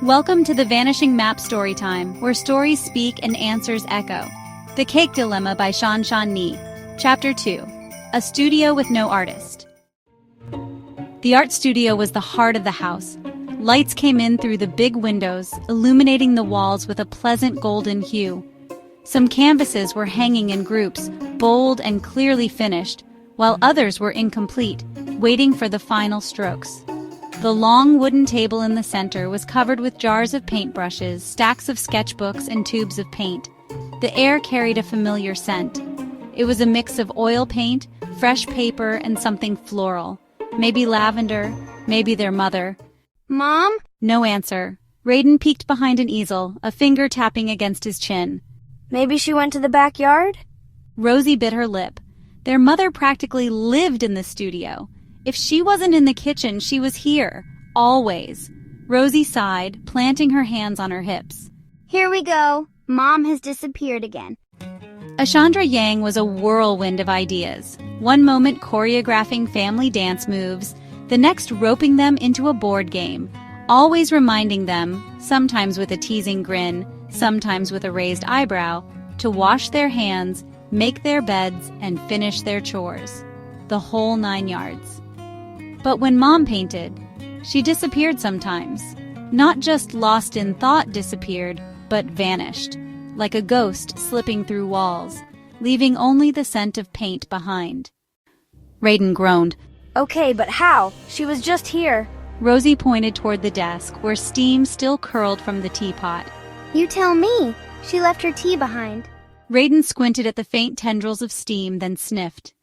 Welcome to the Vanishing Map Storytime, where stories speak and answers echo. The Cake Dilemma by Shan Ni. Chapter 2. A Studio with No Artist. The art studio was the heart of the house. Lights came in through the big windows, illuminating the walls with a pleasant golden hue. Some canvases were hanging in groups, bold and clearly finished, while others were incomplete, waiting for the final strokes. The long wooden table in the center was covered with jars of paintbrushes, stacks of sketchbooks, and tubes of paint. The air carried a familiar scent. It was a mix of oil paint, fresh paper, and something floral. Maybe lavender, maybe their mother. Mom? No answer. Raiden peeked behind an easel, a finger tapping against his chin. Maybe she went to the backyard? Rosie bit her lip. Their mother practically lived in the studio. If she wasn't in the kitchen, she was here. Always. Rosie sighed, planting her hands on her hips. Here we go. Mom has disappeared again. Ashandra Yang was a whirlwind of ideas. One moment choreographing family dance moves, the next roping them into a board game, always reminding them, sometimes with a teasing grin, sometimes with a raised eyebrow, to wash their hands, make their beds, and finish their chores. The whole 9 yards. But when Mom painted, she disappeared sometimes. Not just lost in thought disappeared, but vanished, like a ghost slipping through walls, leaving only the scent of paint behind. Raiden groaned. Okay, but how? She was just here. Rosie pointed toward the desk, where steam still curled from the teapot. You tell me. She left her tea behind. Raiden squinted at the faint tendrils of steam, then sniffed.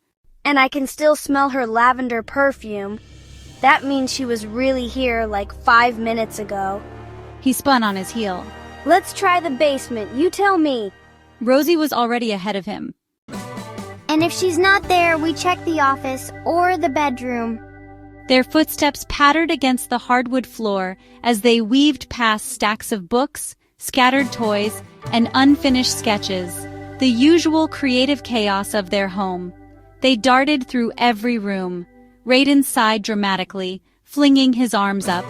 And I can still smell her lavender perfume. That means she was really here like 5 minutes ago. He spun on his heel. Let's try the basement. You tell me. Rosie was already ahead of him. And if she's not there, we check the office or the bedroom. Their footsteps pattered against the hardwood floor as they weaved past stacks of books, scattered toys, and unfinished sketches, the usual creative chaos of their home. They darted through every room. Raiden sighed dramatically, flinging his arms up.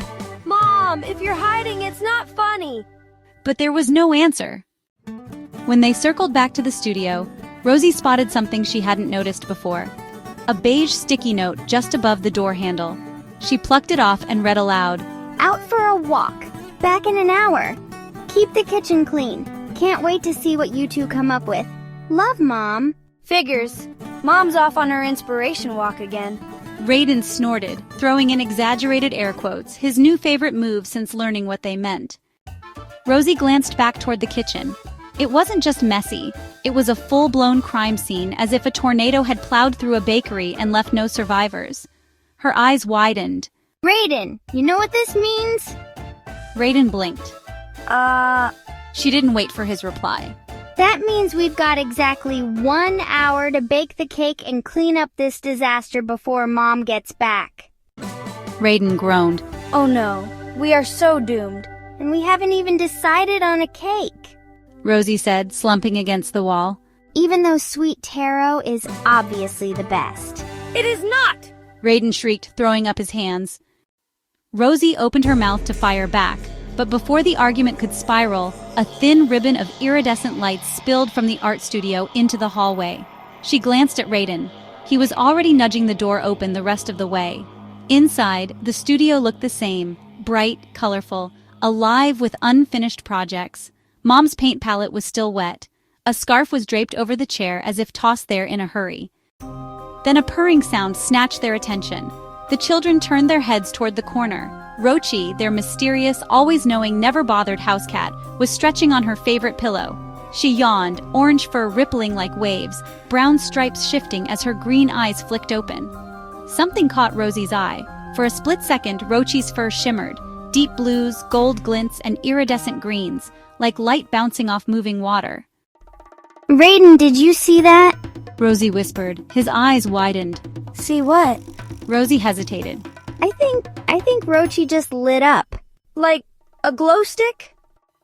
Mom, if you're hiding, it's not funny. But there was no answer. When they circled back to the studio, Rosie spotted something she hadn't noticed before. A beige sticky note just above the door handle. She plucked it off and read aloud. Out for a walk. Back in an hour. Keep the kitchen clean. Can't wait to see what you two come up with. Love, Mom. Figures. Mom's off on her inspiration walk again. Raiden snorted, throwing in exaggerated air quotes, his new favorite move since learning what they meant. Rosie glanced back toward the kitchen. It wasn't just messy. It was a full-blown crime scene, as if a tornado had plowed through a bakery and left no survivors. Her eyes widened. Raiden, you know what this means? Raiden blinked. She didn't wait for his reply. That means we've got exactly 1 hour to bake the cake and clean up this disaster before Mom gets back. Raiden groaned. Oh no, we are so doomed. And we haven't even decided on a cake. Rosie said, slumping against the wall. Even though sweet taro is obviously the best. It is not! Raiden shrieked, throwing up his hands. Rosie opened her mouth to fire back, but before the argument could spiral, a thin ribbon of iridescent lights spilled from the art studio into the hallway. She glanced at Raiden. He was already nudging the door open the rest of the way. Inside, the studio looked the same, bright, colorful, alive with unfinished projects. Mom's paint palette was still wet. A scarf was draped over the chair as if tossed there in a hurry. Then a purring sound snatched their attention. The children turned their heads toward the corner. Rochi, their mysterious, always-knowing, never-bothered house cat, was stretching on her favorite pillow. She yawned, orange fur rippling like waves, brown stripes shifting as her green eyes flicked open. Something caught Rosie's eye. For a split second, Rochi's fur shimmered. Deep blues, gold glints, and iridescent greens, like light bouncing off moving water. Raiden, did you see that? Rosie whispered. His eyes widened. See what? Rosie hesitated. I think Rochi just lit up. Like a glow stick?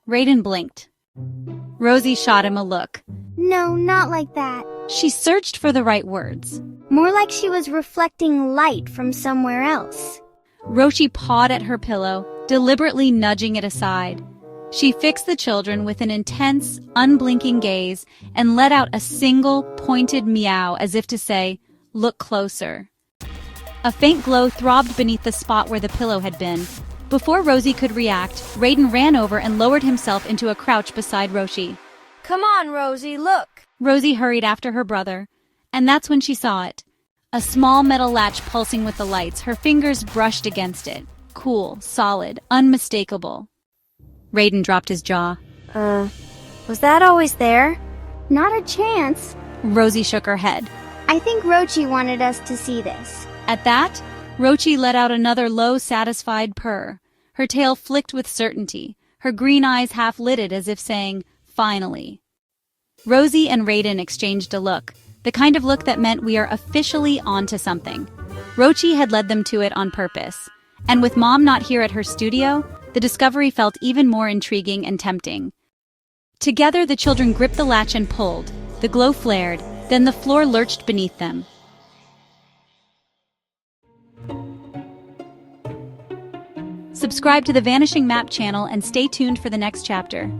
Raiden blinked. Rosie shot him a look. No, not like that. She searched for the right words. More like she was reflecting light from somewhere else. Rochi pawed at her pillow, deliberately nudging it aside. She fixed the children with an intense, unblinking gaze and let out a single, pointed meow as if to say, "Look closer." A faint glow throbbed beneath the spot where the pillow had been. Before Rosie could react, Raiden ran over and lowered himself into a crouch beside Rochi. Come on, Rosie, look. Rosie hurried after her brother, and that's when she saw it. A small metal latch pulsing with the lights, her fingers brushed against it. Cool, solid, unmistakable. Raiden dropped his jaw. Was that always there? Not a chance. Rosie shook her head. I think Rochi wanted us to see this. At that, Rochi let out another low, satisfied purr. Her tail flicked with certainty, her green eyes half-lidded as if saying, "Finally." Rosie and Raiden exchanged a look, the kind of look that meant we are officially onto something. Rochi had led them to it on purpose, and with Mom not here at her studio, the discovery felt even more intriguing and tempting. Together, the children gripped the latch and pulled. The glow flared, then the floor lurched beneath them. Subscribe to the Vanishing Map channel and stay tuned for the next chapter.